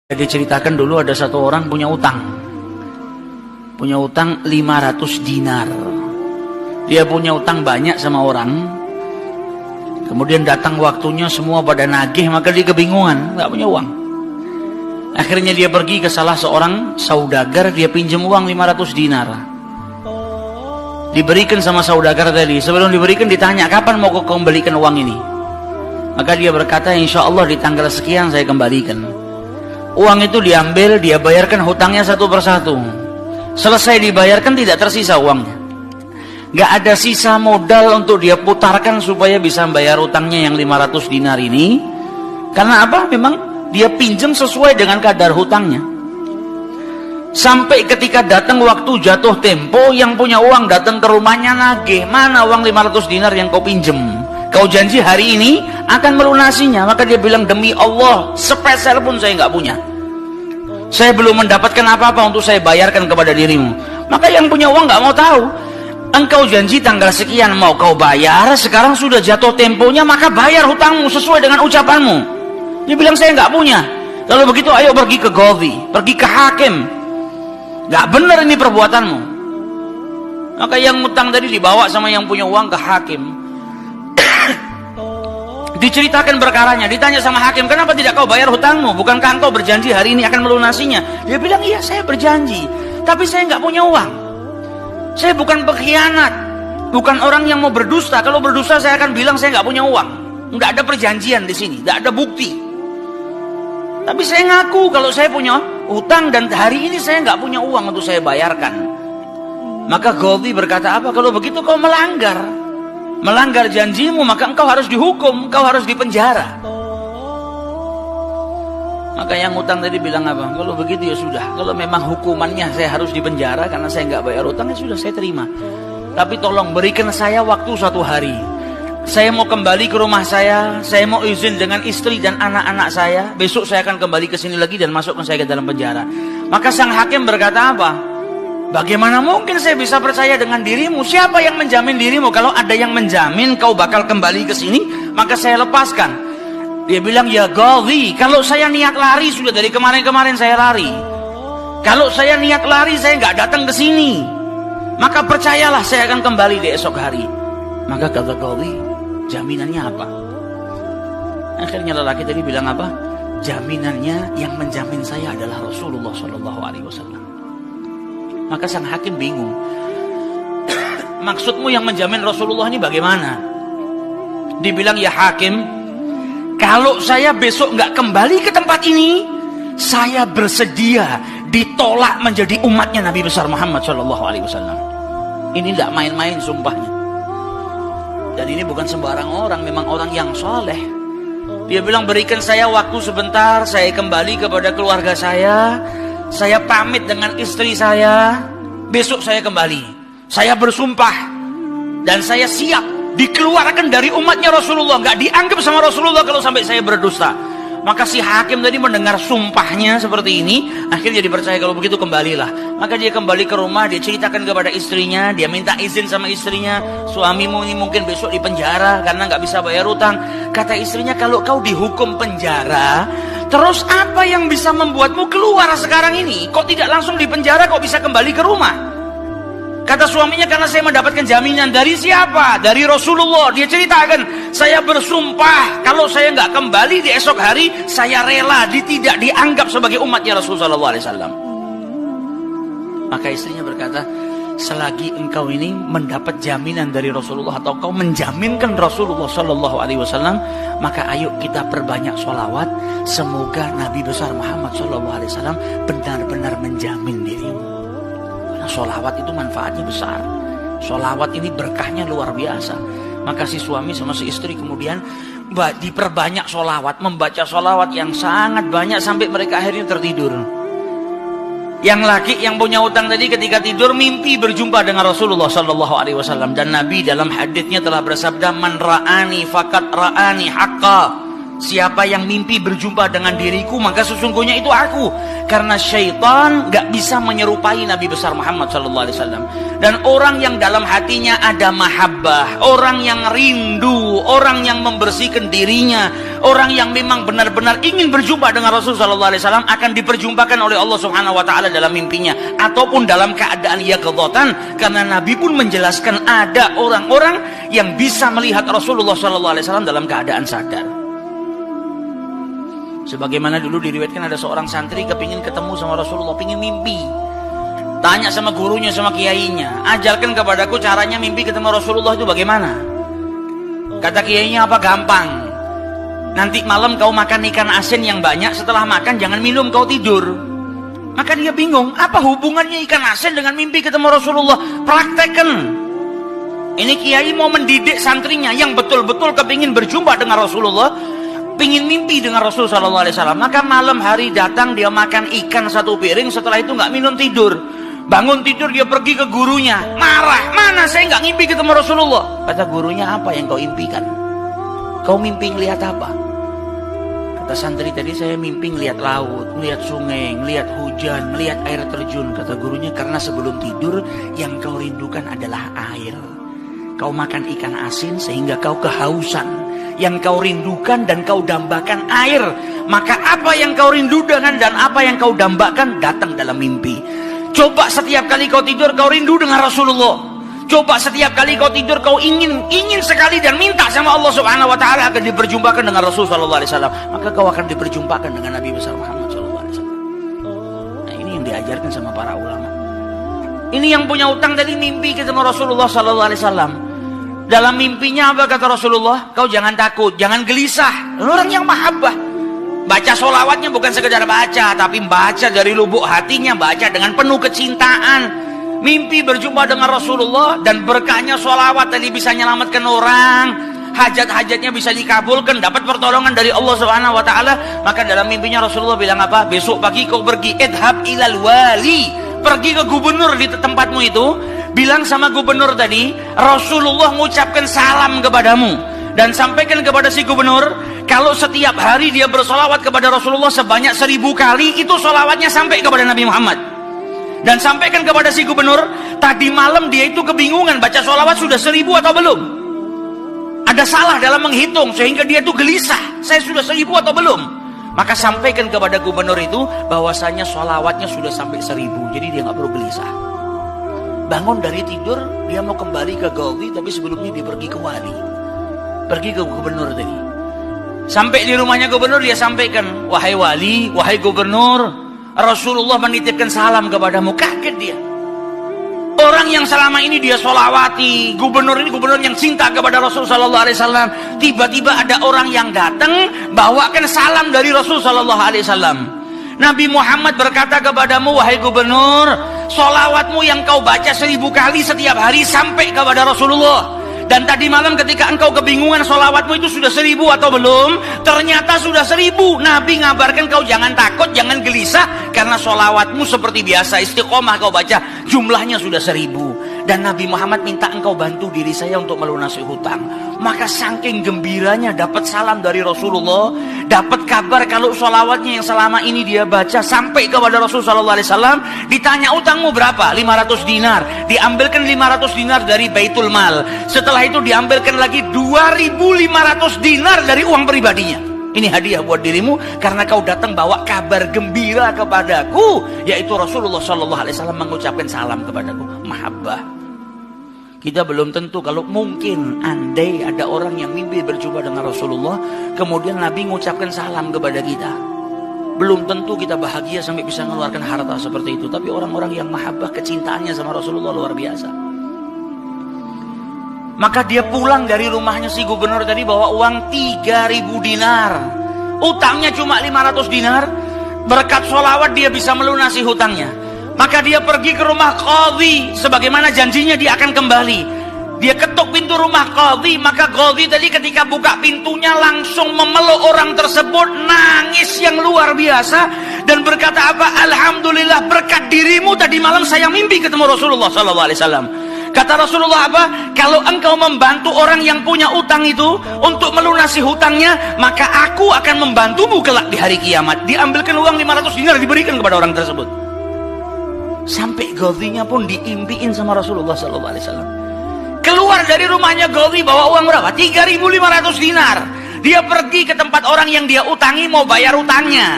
Diceritakan dulu ada satu orang punya utang 500 dinar. Dia punya utang banyak sama orang, kemudian datang waktunya semua pada nagih, maka dia kebingungan, nggak punya uang. Akhirnya dia pergi ke salah seorang saudagar, dia pinjam uang 500 dinar. Diberikan sama saudagar tadi. Sebelum diberikan ditanya, kapan mau kau kembalikan uang ini? Maka dia berkata, insya Allah di tanggal sekian saya kembalikan. Uang itu diambil, dia bayarkan hutangnya satu persatu. Selesai dibayarkan tidak tersisa uangnya. Gak ada sisa modal untuk dia putarkan supaya bisa bayar hutangnya yang 500 dinar ini. Karena apa? Memang dia pinjam sesuai dengan kadar hutangnya. Sampai ketika datang waktu jatuh tempo, yang punya uang datang ke rumahnya nagih, mana uang 500 dinar yang kau pinjam? Kau janji hari ini akan melunasinya. Maka dia bilang, demi Allah sepeser pun saya nggak punya. Saya belum mendapatkan apa-apa untuk saya bayarkan kepada dirimu. Maka yang punya uang nggak mau tahu. Engkau janji tanggal sekian mau kau bayar, sekarang sudah jatuh temponya, maka bayar hutangmu sesuai dengan ucapanmu. Dia bilang, saya nggak punya. Lalu begitu ayo pergi ke Qadhi, pergi ke hakim. Nggak benar ini perbuatanmu. Maka yang utang tadi dibawa sama yang punya uang ke hakim. Diceritakan perkaranya, ditanya sama hakim, kenapa tidak kau bayar hutangmu? Bukankah engkau berjanji hari ini akan melunasinya? Dia bilang, iya saya berjanji, tapi saya nggak punya uang. Saya bukan pengkhianat, bukan orang yang mau berdusta. Kalau berdusta saya akan bilang saya nggak punya uang. Nggak ada perjanjian di sini, nggak ada bukti. Tapi saya ngaku kalau saya punya hutang dan hari ini saya nggak punya uang untuk saya bayarkan. Maka Qadhi berkata, apa kalau begitu kau melanggar janjimu, maka engkau harus dihukum, engkau harus dipenjara. Maka yang utang tadi bilang apa? Kalau begitu ya sudah, kalau memang hukumannya saya harus dipenjara karena saya nggak bayar utang, ya sudah saya terima. Tapi tolong berikan saya waktu 1 hari. Saya mau kembali ke rumah saya mau izin dengan istri dan anak-anak saya. Besok saya akan kembali ke sini lagi dan masukkan saya ke dalam penjara. Maka sang hakim berkata apa? Bagaimana mungkin saya bisa percaya dengan dirimu? Siapa yang menjamin dirimu? Kalau ada yang menjamin kau bakal kembali ke sini, maka saya lepaskan. Dia bilang, ya Qadhi, kalau saya niat lari, sudah dari kemarin-kemarin saya lari. Kalau saya niat lari, saya nggak datang ke sini. Maka percayalah saya akan kembali di esok hari. Maka kata Qadhi, jaminannya apa? Akhirnya lelaki tadi bilang apa? Jaminannya yang menjamin saya adalah Rasulullah SAW. Maka sang hakim bingung. Maksudmu yang menjamin Rasulullah ini bagaimana? Dibilang, ya hakim, kalau saya besok nggak kembali ke tempat ini, saya bersedia ditolak menjadi umatnya Nabi besar Muhammad SAW. Ini tidak main-main sumpahnya. Dan ini bukan sembarang orang, memang orang yang soleh. Dia bilang, berikan saya waktu sebentar, saya kembali kepada keluarga saya pamit dengan istri saya, besok saya kembali. Saya bersumpah dan saya siap dikeluarkan dari umatnya Rasulullah, nggak dianggap sama Rasulullah kalau sampai saya berdusta. Maka si hakim tadi mendengar sumpahnya seperti ini, akhirnya dipercaya, kalau begitu kembalilah. Maka dia kembali ke rumah, dia ceritakan kepada istrinya, dia minta izin sama istrinya, suamimu ini mungkin besok di penjara karena nggak bisa bayar utang. Kata istrinya, kalau kau dihukum penjara, terus apa yang bisa membuatmu keluar sekarang ini? Kok tidak langsung di penjara, kok bisa kembali ke rumah? Kata suaminya, karena saya mendapatkan jaminan. Dari siapa? Dari Rasulullah. Dia ceritakan, saya bersumpah kalau saya nggak kembali di esok hari, saya rela tidak dianggap sebagai umatnya Rasulullah SAW. Maka istrinya berkata, selagi engkau ini mendapat jaminan dari Rasulullah atau kau menjaminkan Rasulullah SAW, maka ayo kita perbanyak sholawat. Semoga Nabi besar Muhammad SAW benar-benar menjamin dirimu. Sholawat itu manfaatnya besar. Sholawat ini berkahnya luar biasa. Maka si suami sama si istri kemudian diperbanyak sholawat, membaca sholawat yang sangat banyak sampai mereka akhirnya tertidur. Yang laki yang punya utang tadi ketika tidur mimpi berjumpa dengan Rasulullah SAW. Dan Nabi dalam haditsnya telah bersabda, man ra'ani faqad ra'ani haqqa. Siapa yang mimpi berjumpa dengan diriku, maka sesungguhnya itu aku. Karena syaitan gak bisa menyerupai Nabi besar Muhammad SAW. Dan orang yang dalam hatinya ada mahabbah, orang yang rindu, orang yang membersihkan dirinya, orang yang memang benar-benar ingin berjumpa dengan Rasul SAW, akan diperjumpakan oleh Allah Subhanahu Wa Taala dalam mimpinya ataupun dalam keadaan yaqdzatan. Karena Nabi pun menjelaskan ada orang-orang yang bisa melihat Rasulullah SAW dalam keadaan sadar. Sebagaimana dulu diriwayatkan ada seorang santri kepingin ketemu sama Rasulullah, pingin mimpi. Tanya sama gurunya, sama kiainya, ajarkan kepadaku caranya mimpi ketemu Rasulullah itu bagaimana. Kata kiainya, apa gampang. Nanti malam kau makan ikan asin yang banyak, setelah makan jangan minum, kau tidur. Maka dia bingung, apa hubungannya ikan asin dengan mimpi ketemu Rasulullah? Praktekkan. Ini kiai mau mendidik santrinya yang betul-betul kepingin berjumpa dengan Rasulullah, pingin mimpi dengan Rasul SAW. Maka malam hari datang, dia makan ikan satu piring, setelah itu nggak minum, tidur. Bangun tidur, dia pergi ke gurunya, marah, mana saya nggak ngimpi ketemu Rasulullah. Kata gurunya, apa yang kau impikan? Kau mimpi ngelihat apa? Kata santri tadi, saya mimpi ngelihat laut, ngelihat sungai, ngelihat hujan, ngelihat air terjun. Kata gurunya, karena sebelum tidur yang kau rindukan adalah air. Kau makan ikan asin sehingga kau kehausan. Yang kau rindukan dan kau dambakan air. Maka apa yang kau rindukan dan apa yang kau dambakan datang dalam mimpi. Coba setiap kali kau tidur kau rindu dengan Rasulullah. Coba setiap kali kau tidur kau ingin sekali dan minta sama Allah Subhanahu Wa Taala akan diperjumpakan dengan Rasul Sallallahu Alaihi Wasallam. Maka kau akan diperjumpakan dengan Nabi besar Muhammad Sallallahu Alaihi Wasallam. Nah, ini yang diajarkan sama para ulama. Ini yang punya utang tadi mimpi ketemu Rasulullah Sallallahu Alaihi Wasallam. Dalam mimpinya apa kata Rasulullah? Kau jangan takut, jangan gelisah. Orang yang mahabbah, baca sholawatnya bukan sekedar baca, tapi baca dari lubuk hatinya, baca dengan penuh kecintaan. Mimpi berjumpa dengan Rasulullah dan berkahnya sholawat tadi bisa menyelamatkan orang, hajat-hajatnya bisa dikabulkan, dapat pertolongan dari Allah Subhanahu Wa Taala. Maka dalam mimpinya Rasulullah bilang apa? Besok pagi kau pergi, idhab ilal wali, pergi ke gubernur di tempatmu itu. Bilang sama gubernur tadi, Rasulullah mengucapkan salam kepadamu. Dan sampaikan kepada si gubernur, kalau setiap hari dia bersolawat kepada Rasulullah sebanyak 1000 kali, itu solawatnya sampai kepada Nabi Muhammad. Dan sampaikan kepada si gubernur, tadi malam dia itu kebingungan, baca solawat sudah 1000 atau belum. Ada salah dalam menghitung, sehingga dia itu gelisah, saya sudah 1000 atau belum. Maka sampaikan kepada gubernur itu, bahwasanya solawatnya sudah sampai 1000, jadi dia nggak perlu gelisah. Bangun dari tidur, dia mau kembali ke Gaudi, tapi sebelumnya dia pergi ke wali, pergi ke gubernur tadi. Sampai di rumahnya gubernur, dia sampaikan, wahai wali, wahai gubernur, Rasulullah menitipkan salam kepadamu. Kaget dia. Orang yang selama ini dia solawati, gubernur ini gubernur yang cinta kepada Rasul Sallallahu Alaihi Wasallam, tiba-tiba ada orang yang datang bawakan salam dari Rasul Sallallahu Alaihi Wasallam. Nabi Muhammad berkata kepadamu, wahai gubernur, solawatmu yang kau baca 1000 kali setiap hari sampai kepada Rasulullah. Dan tadi malam ketika engkau kebingungan solawatmu itu sudah 1000 atau belum, ternyata sudah 1000. Nabi ngabarkan kau jangan takut, jangan gelisah, karena solawatmu seperti biasa, istiqomah kau baca, jumlahnya sudah 1000. Dan Nabi Muhammad minta engkau bantu diri saya untuk melunasi hutang. Maka saking gembiranya dapat salam dari Rasulullah, dapat kabar kalau solawatnya yang selama ini dia baca sampai kepada Rasul Sallallahu Alaihi Wasallam. Ditanya utangmu berapa? 500 dinar. Diambilkan 500 dinar dari Baitul Mal. Setelah itu diambilkan lagi 2500 dinar dari uang pribadinya. Ini hadiah buat dirimu karena kau datang bawa kabar gembira kepadaku, yaitu Rasulullah Sallallahu Alaihi Wasallam mengucapkan salam kepadaku. Mahabbah. Kita belum tentu, kalau mungkin andai ada orang yang mimpi berjumpa dengan Rasulullah, kemudian Nabi mengucapkan salam kepada kita, belum tentu kita bahagia sampai bisa mengeluarkan harta seperti itu. Tapi orang-orang yang mahabbah, kecintaannya sama Rasulullah luar biasa. Maka dia pulang dari rumahnya si gubernur tadi bawa uang 3000 dinar. Utangnya cuma 500 dinar. Berkat sholawat dia bisa melunasi hutangnya. Maka dia pergi ke rumah qadhi, sebagaimana janjinya dia akan kembali. Dia ketuk pintu rumah qadhi, maka qadhi tadi ketika buka pintunya langsung memeluk orang tersebut, nangis yang luar biasa dan berkata apa? Alhamdulillah, berkat dirimu tadi malam saya mimpi ketemu Rasulullah SAW. Kata Kata Rasulullah apa? Kalau engkau membantu orang yang punya utang itu untuk melunasi hutangnya, maka aku akan membantumu kelak di hari kiamat. Diambilkan uang 500 dinar, diberikan kepada orang tersebut. Sampai Ghazinya pun diimpiin sama Rasulullah SAW. Keluar dari rumahnya Ghazi bawa uang berapa? 3.500 dinar. Dia pergi ke tempat orang yang dia utangi mau bayar utangnya.